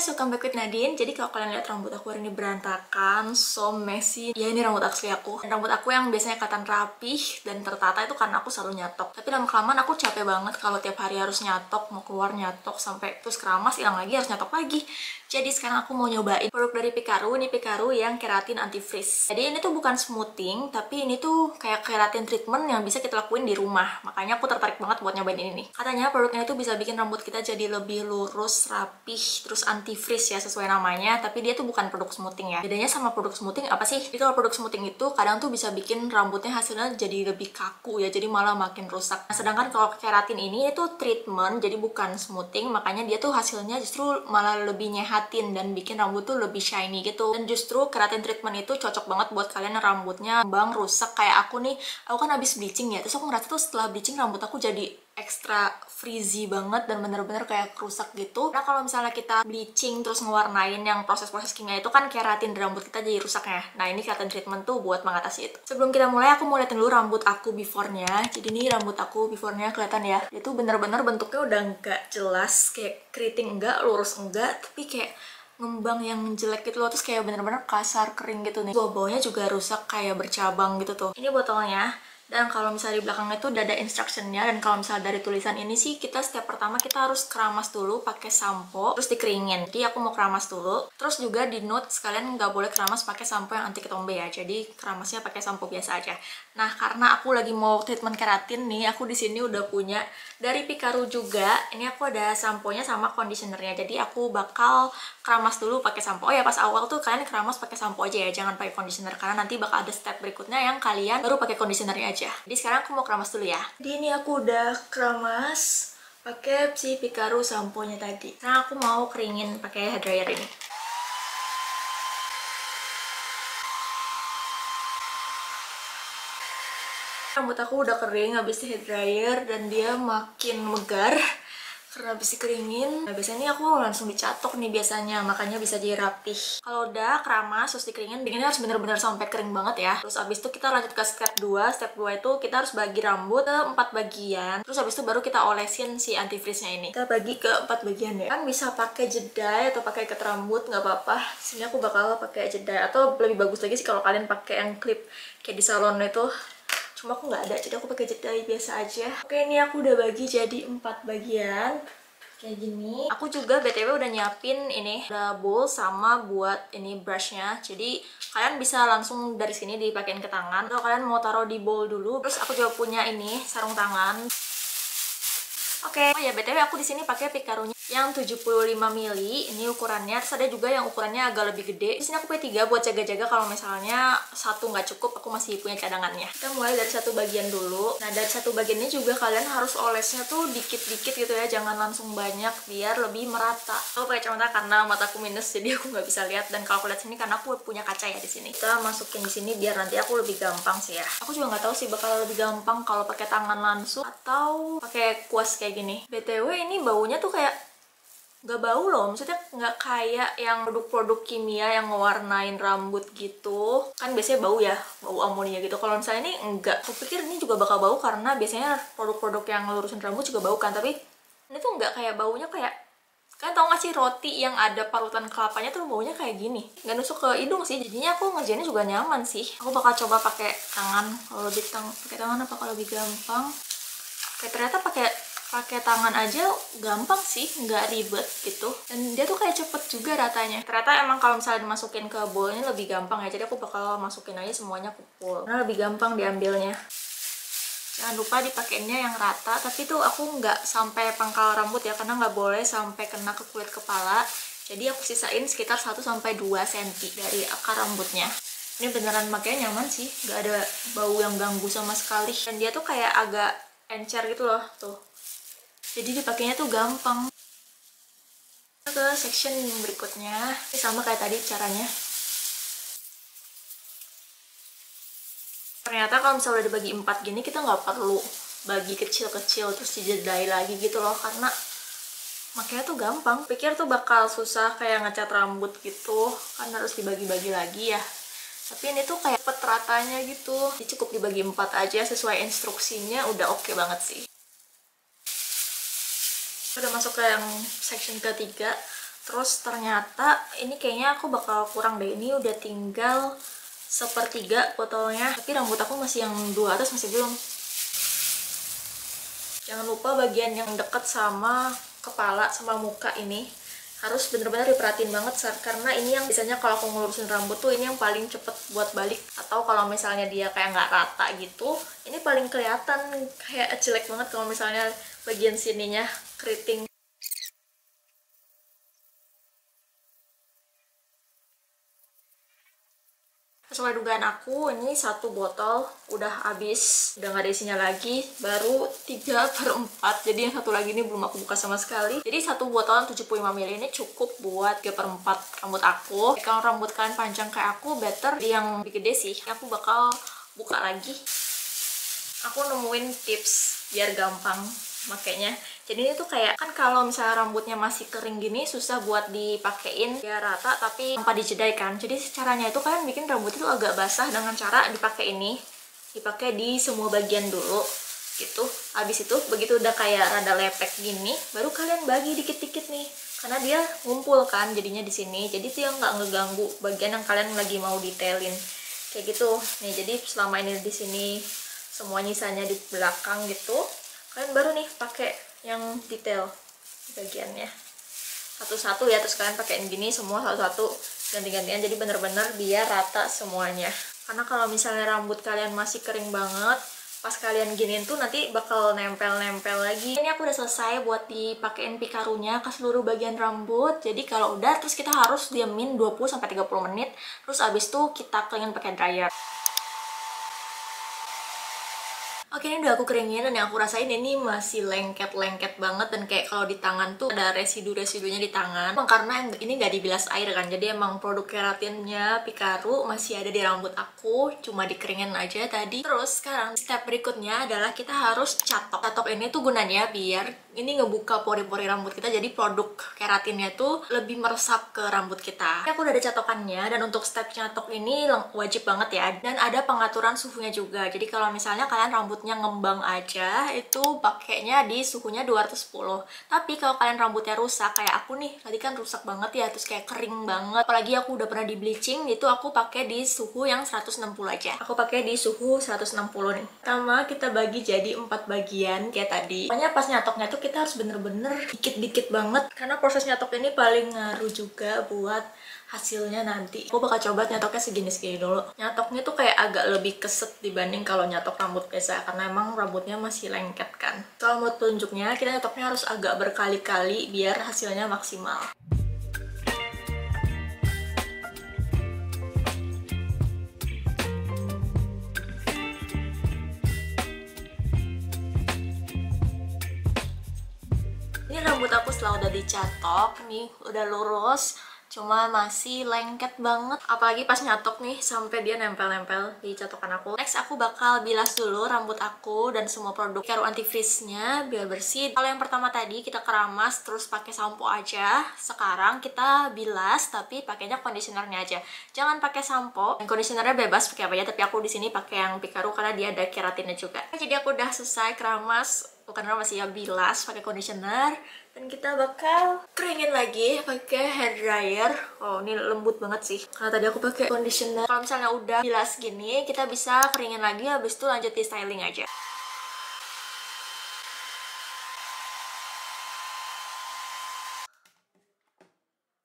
guys, welcome back with Nadine. Jadi kalau kalian lihat rambut aku hari ini berantakan, so messy. Ya ini rambut asli aku. Dan rambut aku yang biasanya kelihatan rapih dan tertata itu karena aku selalu nyatok. Tapi lama-kelamaan aku capek banget kalau tiap hari harus nyatok, mau keluar nyatok sampai terus keramas, hilang lagi, harus nyatok lagi. Jadi sekarang aku mau nyobain produk dari Picaru. Ini Picaru yang keratin anti-freeze. Jadi ini tuh bukan smoothing, tapi ini tuh kayak keratin treatment yang bisa kita lakuin di rumah. Makanya aku tertarik banget buat nyobain ini nih. Katanya produknya itu bisa bikin rambut kita jadi lebih lurus, rapih, terus anti-freeze ya sesuai namanya. Tapi dia tuh bukan produk smoothing ya. Bedanya sama produk smoothing apa sih? Jadi kalau produk smoothing itu kadang tuh bisa bikin rambutnya hasilnya jadi lebih kaku ya, jadi malah makin rusak. Nah, sedangkan kalau keratin ini itu treatment, jadi bukan smoothing, makanya dia tuh hasilnya justru malah lebih nyehatin dan bikin rambut tuh lebih shiny gitu. Dan justru keratin treatment itu cocok banget buat kalian yang rambutnya bang rusak kayak aku nih. Aku kan habis bleaching ya, terus aku ngerasa tuh setelah bleaching rambut aku jadi ekstra frizzy banget dan bener-bener kayak rusak gitu. Nah kalau misalnya kita bleaching terus ngewarnain yang proses-proses kimia itu kan keratin rambut kita jadi rusak ya. Nah ini keratin treatment tuh buat mengatasi itu. Sebelum kita mulai aku mau liatin dulu rambut aku before-nya. Jadi ini rambut aku before-nya kelihatan ya. Dia tuh bener-bener bentuknya udah nggak jelas, kayak keriting enggak, lurus enggak, tapi kayak ngembang yang jelek gitu loh, terus kayak bener-bener kasar, kering gitu nih. Bawahnya juga rusak kayak bercabang gitu tuh. Ini botolnya. Dan kalau misalnya di belakangnya itu udah ada instructionnya, dan kalau misalnya dari tulisan ini sih kita step pertama kita harus keramas dulu pakai sampo terus dikeringin. Jadi aku mau keramas dulu, terus juga di note sekalian nggak boleh keramas pakai sampo yang anti ketombe ya, jadi keramasnya pakai sampo biasa aja. Nah karena aku lagi mau treatment keratin nih, aku di sini udah punya dari Picaru juga. Ini aku ada samponya sama conditionernya, jadi aku bakal keramas dulu pakai sampo. Oh ya, pas awal tuh kalian keramas pakai sampo aja ya, jangan pakai conditioner karena nanti bakal ada step berikutnya yang kalian baru pakai conditionernya aja. Jadi sekarang aku mau keramas dulu ya. Jadi ini aku udah keramas pakai si Picaru samponya tadi. Nah aku mau keringin pakai hair dryer ini. Rambut aku udah kering habis di hair dryer dan dia makin megar karena habis dikeringin. Nah, biasanya nih aku langsung dicatok nih biasanya, makanya bisa jadi rapih. Kalau udah keramas terus dikeringin, dinginnya harus bener-bener sampai kering banget ya. Terus abis itu kita lanjut ke step 2. Step 2 itu kita harus bagi rambut ke 4 bagian. Terus abis itu baru kita olesin si antifreeze-nya ini. Kita bagi ke 4 bagian ya. Kan bisa pakai jedai atau pakai ikat rambut, nggak apa-apa. Sini aku bakal pakai jedai, atau lebih bagus lagi sih kalau kalian pakai yang clip kayak di salon itu. Cuma aku nggak ada, jadi aku pakai jari biasa aja. Oke, ini aku udah bagi jadi 4 bagian kayak gini. Aku juga BTW udah nyiapin ini, ada bowl sama buat ini brushnya. Jadi kalian bisa langsung dari sini dipakein ke tangan. Kalau kalian mau taruh di bowl dulu. Terus aku juga punya ini sarung tangan. Oke, oh ya BTW aku di sini pakai Picarunya yang 75 ml ini ukurannya. Terus ada juga yang ukurannya agak lebih gede. Di sini aku punya 3 buat jaga-jaga kalau misalnya satu nggak cukup, aku masih punya cadangannya. Kita mulai dari satu bagian dulu. Nah dari satu bagian ini juga kalian harus olesnya tuh dikit-dikit gitu ya, jangan langsung banyak biar lebih merata. Aku pakai kacamata karena mataku minus jadi aku nggak bisa lihat, dan kalau aku lihat sini karena aku punya kaca ya di sini. Kita masukin di sini biar nanti aku lebih gampang sih ya. Aku juga nggak tahu sih bakal lebih gampang kalau pakai tangan langsung atau pakai kuas kayak gini. BTW ini baunya tuh kayak nggak bau loh, maksudnya nggak kayak yang produk-produk kimia yang ngewarnain rambut gitu kan, biasanya bau ya, bau amonia gitu. Kalau misalnya ini enggak, aku pikir ini juga bakal bau karena biasanya produk-produk yang ngelurusin rambut juga bau kan, tapi ini tuh nggak kayak baunya. Kayak kalian tau gak sih roti yang ada parutan kelapanya tuh baunya kayak gini, nggak nusuk ke hidung sih. Jadinya aku ngerjainnya juga nyaman sih. Aku bakal coba pakai tangan, kalau lebih pakai tangan apa kalau lebih gampang. Kayak ternyata pakai tangan aja gampang sih, nggak ribet gitu, dan dia tuh kayak cepet juga ratanya. Ternyata emang kalau misalnya dimasukin ke bowl ini lebih gampang ya, jadi aku bakal masukin aja semuanya ke bowl karena lebih gampang diambilnya. Jangan lupa dipakainya yang rata, tapi tuh aku nggak sampai pangkal rambut ya, karena nggak boleh sampai kena ke kulit kepala. Jadi aku sisain sekitar 1-2 cm dari akar rambutnya. Ini beneran makanya nyaman sih, nggak ada bau yang ganggu sama sekali, dan dia tuh kayak agak encer gitu loh tuh. Jadi dipakainya tuh gampang. Ke section berikutnya, ini sama kayak tadi caranya. Ternyata kalau misalnya udah dibagi 4 gini, kita nggak perlu bagi kecil-kecil terus dijedai lagi gitu loh, karena makanya tuh gampang. Pikir tuh bakal susah kayak ngecat rambut gitu, kan harus dibagi-bagi lagi ya. Tapi ini tuh kayak cepet ratanya gitu. Jadi cukup dibagi 4 aja sesuai instruksinya, udah oke banget sih. Udah masuk ke yang section ketiga. Terus ternyata ini kayaknya aku bakal kurang deh. Ini udah tinggal 1/3 botolnya. Tapi rambut aku masih yang 2 atas masih belum. Jangan lupa bagian yang dekat sama kepala sama muka ini harus bener-bener diperhatiin banget, karena ini yang biasanya kalau aku ngelurusin rambut tuh ini yang paling cepet buat balik. Atau kalau misalnya dia kayak nggak rata gitu, ini paling kelihatan kayak jelek banget kalau misalnya bagian sininya keriting. Sesuai dugaan aku, ini 1 botol udah habis, udah nggak ada isinya lagi, baru 3/4. Jadi yang satu lagi ini belum aku buka sama sekali. Jadi 1 botolan 75 ml ini cukup buat 3/4 rambut aku. Kalau rambut kalian panjang kayak aku, better yang lebih gede sih. Aku bakal buka lagi. Aku nemuin tips biar gampang makainya. Jadi ini tuh kayak, kan kalau misalnya rambutnya masih kering gini susah buat dipakein biar rata tapi tanpa dijedai kan. Jadi caranya itu kalian bikin rambut itu agak basah dengan cara dipakai ini, dipakai di semua bagian dulu gitu. Habis itu begitu udah kayak rada lepek gini, baru kalian bagi dikit-dikit nih, karena dia ngumpul kan jadinya di sini. Jadi tuh yang nggak ngeganggu bagian yang kalian lagi mau detailin kayak gitu nih. Jadi selama ini di sini semua nyisanya di belakang gitu, kalian baru nih pakai yang detail bagiannya satu-satu ya. Terus kalian pakein gini semua satu-satu, ganti-gantian, jadi bener-bener biar rata semuanya. Karena kalau misalnya rambut kalian masih kering banget, pas kalian giniin tuh nanti bakal nempel-nempel lagi. Ini aku udah selesai buat dipakein pikarunya ke seluruh bagian rambut. Jadi kalau udah, terus kita harus diamin 20-30 menit. Terus abis itu kita keringin pakai dryer. Oke, ini udah aku keringin dan yang aku rasain ini masih lengket-lengket banget, dan kayak kalau di tangan tuh ada residu-residunya di tangan. Karena ini nggak dibilas air kan, jadi emang produk keratinnya Pikaru masih ada di rambut aku, cuma dikeringin aja tadi. Terus sekarang step berikutnya adalah kita harus catok. Catok ini tuh gunanya biar ini ngebuka pori-pori rambut kita, jadi produk keratinnya tuh lebih meresap ke rambut kita. Ini aku udah ada catokannya, dan untuk step catok ini wajib banget ya. Dan ada pengaturan suhunya juga, jadi kalau misalnya kalian rambutnya ngembang aja, itu pakainya di suhunya 210. Tapi kalau kalian rambutnya rusak kayak aku nih, tadi kan rusak banget ya, terus kayak kering banget, apalagi aku udah pernah di bleaching, itu aku pakai di suhu yang 160 aja. Aku pakai di suhu 160 nih. Pertama kita bagi jadi 4 bagian kayak tadi. Pokoknya pas nyatoknya tuh kita harus bener-bener dikit-dikit banget, karena proses nyatok ini paling ngaruh juga buat hasilnya nanti. Aku bakal coba nyatoknya segini-segini dulu. Nyatoknya tuh kayak agak lebih keset dibanding kalau nyatok rambut biasa, karena emang rambutnya masih lengket kan. Kalau buat petunjuknya, kita nyatoknya harus agak berkali-kali biar hasilnya maksimal. Ini rambut aku setelah udah dicatok, nih udah lurus, cuma masih lengket banget, apalagi pas nyatok nih sampai dia nempel-nempel di catokan aku. Next aku bakal bilas dulu rambut aku dan semua produk Pikaru antifreeze-nya biar bersih. Kalau yang pertama tadi kita keramas terus pakai sampo aja, sekarang kita bilas tapi pakainya conditionernya aja. Jangan pakai sampo. Dan conditionernya bebas pakai apa aja, tapi aku di sini pakai yang Pikaru karena dia ada keratinnya juga. Jadi aku udah selesai keramas, bukan masih ya, bilas pakai conditioner, dan kita bakal keringin lagi pakai hair dryer. Oh, ini lembut banget sih karena tadi aku pakai conditioner. Kalau misalnya udah bilas gini, kita bisa keringin lagi, habis itu lanjut di styling aja.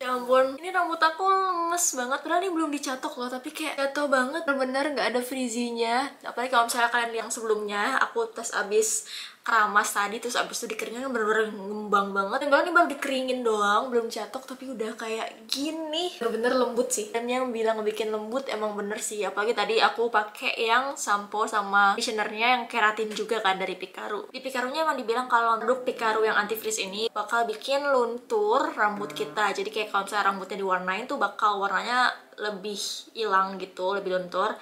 Ya ampun, ini rambut aku lemes banget, padahal ini belum dicatok loh, tapi kayak jatuh banget, bener-bener nggak ada frizzy-nya. Apalagi kalau misalnya kalian lihat yang sebelumnya, aku tes abis keramas tadi, terus abis itu dikeringin bener-bener ngembang banget. Dan ini baru dikeringin doang, belum catok, tapi udah kayak gini. Bener-bener lembut sih. Dan yang bilang bikin lembut emang bener sih. Apalagi tadi aku pakai yang sampo sama conditionernya yang keratin juga kan dari Pikaru. Di Pikarunya emang dibilang kalau produk Pikaru yang anti-freeze ini bakal bikin luntur rambut kita. Jadi kayak kalau misalnya rambutnya diwarnain tuh bakal warnanya lebih hilang gitu, lebih luntur.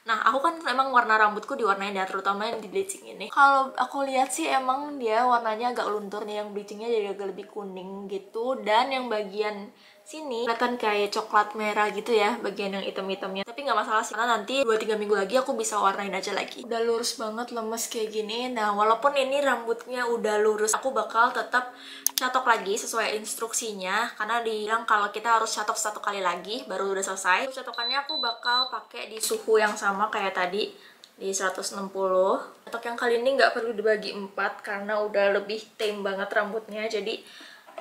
Nah, aku kan emang warna rambutku diwarnain ya, terutama yang di bleaching ini. Kalau aku lihat sih emang dia warnanya agak luntur nih, yang bleachingnya jadi agak lebih kuning gitu. Dan yang bagian sini kelihatan kayak coklat merah gitu ya, bagian yang hitam-hitamnya. Tapi nggak masalah sih, karena nanti 2-3 minggu lagi aku bisa warnain aja lagi. Udah lurus banget, lemes kayak gini. Nah, walaupun ini rambutnya udah lurus, aku bakal tetap catok lagi sesuai instruksinya, karena dibilang kalau kita harus catok 1 kali lagi baru udah selesai. Catokannya aku bakal pakai di suhu yang sama kayak tadi, di 160. Catok yang kali ini nggak perlu dibagi 4 karena udah lebih tame banget rambutnya, jadi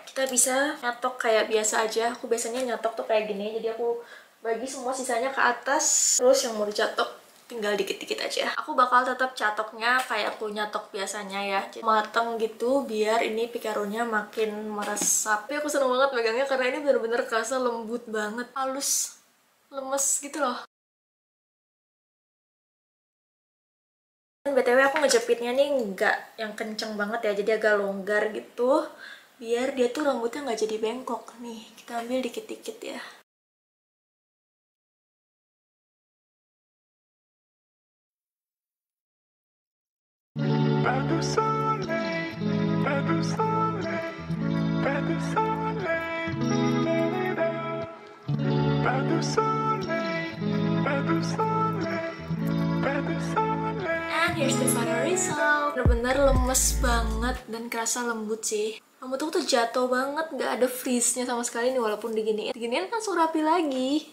kita bisa nyatok kayak biasa aja. Aku biasanya nyatok tuh kayak gini, jadi aku bagi semua sisanya ke atas, terus yang mau dicatok tinggal dikit-dikit aja. Aku bakal tetap catoknya kayak aku nyatok biasanya ya, jadi mateng gitu biar ini pikaronya makin meresap. Tapi aku seneng banget megangnya karena ini bener-bener kerasa lembut banget, halus, lemes gitu loh. BTW aku ngejepitnya nih nggak yang kenceng banget ya, jadi agak longgar gitu biar dia tuh rambutnya nggak jadi bengkok. Nih, kita ambil dikit-dikit ya. And here's the final result. Bener-bener lemes banget dan kerasa lembut sih. Rambut aku tuh jatuh banget, nggak ada frizz-nya sama sekali nih walaupun diginiin. Diginiin langsung rapi lagi.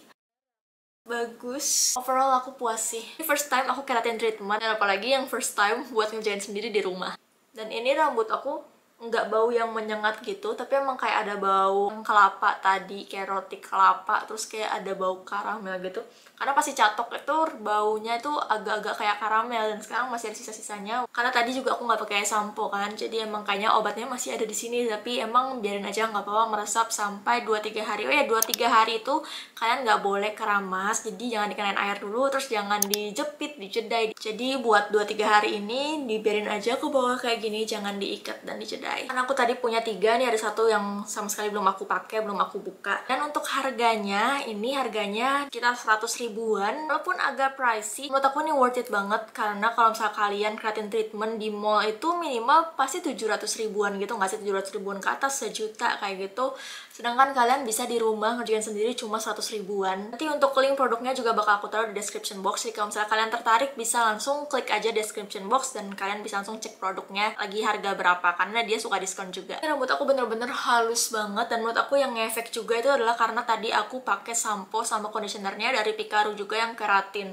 Bagus. Overall aku puas sih. Ini first time aku keratin treatment, dan apalagi yang first time buat ngerjain sendiri di rumah. Dan ini rambut aku nggak bau yang menyengat gitu, tapi emang kayak ada bau kelapa tadi, kayak roti kelapa, terus kayak ada bau karamel gitu. Karena pasti catok itu baunya itu agak-agak kayak karamel, dan sekarang masih ada sisa-sisanya. Karena tadi juga aku nggak pakai sampo kan, jadi emang kayaknya obatnya masih ada di sini, tapi emang biarin aja, nggak apa-apa meresap sampai 2-3 hari. Oh ya, 2-3 hari itu kalian nggak boleh keramas, jadi jangan dikenain air dulu, terus jangan dijepit, dijedai. Jadi buat 2-3 hari ini dibiarin aja ke bawah kayak gini, jangan diikat dan dijedai. Karena aku tadi punya 3 nih, ada 1 yang sama sekali belum aku pakai, belum aku buka. Dan untuk harganya, ini harganya sekitar 100 ribuan. Walaupun agak pricey, menurut aku ini worth it banget, karena kalau misalnya kalian keratin treatment di mall itu minimal pasti 700 ribuan gitu, nggak sih 700 ribuan ke atas, sejuta kayak gitu. Sedangkan kalian bisa di rumah ngerjain sendiri cuma 100 ribuan. Nanti untuk link produknya juga bakal aku taruh di description box, jadi kalau misalnya kalian tertarik bisa langsung klik aja description box dan kalian bisa langsung cek produknya lagi harga berapa, karena dia suka diskon juga. Ini rambut aku bener-bener halus banget, dan menurut aku yang ngefek juga itu adalah karena tadi aku pakai sampo sama conditionernya dari Pikaru juga yang keratin.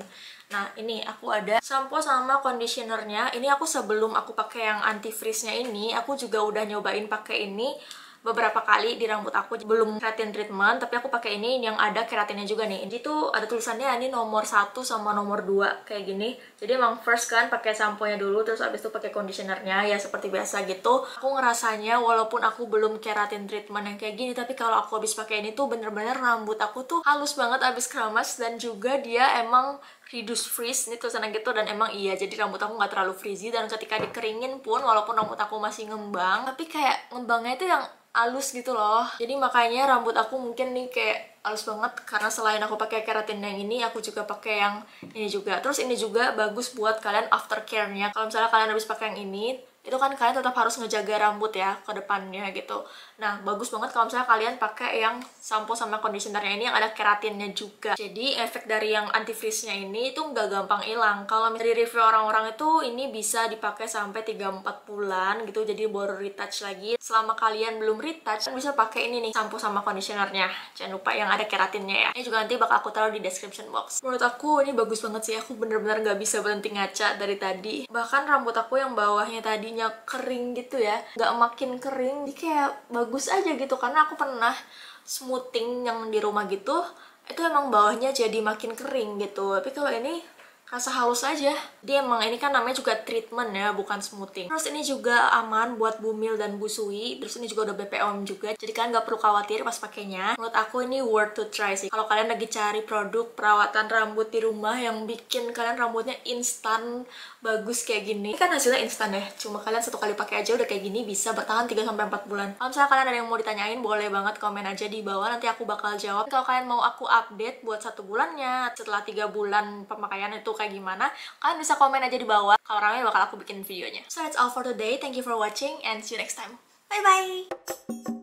Nah, ini aku ada sampo sama conditionernya. Ini aku sebelum aku pakai yang anti frizz-nya ini, aku juga udah nyobain pakai ini beberapa kali di rambut aku, belum keratin treatment, tapi aku pakai ini yang ada keratinnya juga nih. Jadi tuh ada tulisannya ini nomor 1 sama nomor 2 kayak gini. Jadi emang first kan pakai sampo-nya dulu, terus abis itu pakai conditionernya ya seperti biasa gitu. Aku ngerasanya walaupun aku belum keratin treatment yang kayak gini, tapi kalau aku habis pakai ini tuh bener-bener rambut aku tuh halus banget abis keramas, dan juga dia emang reduce frizz, ini tulisannya gitu, dan emang iya, jadi rambut aku nggak terlalu frizzy, dan ketika dikeringin pun walaupun rambut aku masih ngembang, tapi kayak ngembangnya itu yang halus gitu loh. Jadi makanya rambut aku mungkin nih kayak halus banget, karena selain aku pakai keratin yang ini, aku juga pakai yang ini juga. Terus ini juga bagus buat kalian aftercare-nya. Kalau misalnya kalian habis pakai yang ini, itu kan kalian tetap harus ngejaga rambut ya ke depannya gitu. Nah, bagus banget kalau misalnya kalian pakai yang sampo sama conditionernya ini yang ada keratinnya juga. Jadi efek dari yang anti frizz-nya ini itu nggak gampang hilang. Kalau dari review orang-orang itu ini bisa dipakai sampai 3-4 bulan gitu, jadi baru retouch lagi. Selama kalian belum retouch, bisa pakai ini nih, sampo sama conditionernya. Jangan lupa yang ada keratinnya ya. Ini juga nanti bakal aku taruh di description box. Menurut aku ini bagus banget sih, aku bener-bener nggak bisa berhenti ngaca dari tadi. Bahkan rambut aku yang bawahnya tadinya kering gitu ya, nggak makin kering, jadi kayak bagus aja gitu. Karena aku pernah smoothing yang di rumah gitu, itu emang bawahnya jadi makin kering gitu, tapi kalau ini rasa halus aja. Dia emang ini kan namanya juga treatment ya, bukan smoothing. Terus ini juga aman buat bumil dan busui. Terus ini juga udah BPOM juga, jadi kalian nggak perlu khawatir pas pakainya. Menurut aku ini worth to try sih. Kalau kalian lagi cari produk perawatan rambut di rumah yang bikin kalian rambutnya instan bagus kayak gini, ini kan hasilnya instan ya, cuma kalian 1 kali pakai aja udah kayak gini, bisa bertahan 3-4 bulan. Kalau misalnya kalian ada yang mau ditanyain, boleh banget komen aja di bawah, nanti aku bakal jawab. Kalau kalian mau aku update buat 1 bulannya, setelah 3 bulan pemakaian itu kayak gimana, kalian bisa komen aja di bawah. Kalau ramai bakal aku bikin videonya. So that's all for today, thank you for watching and see you next time. Bye bye.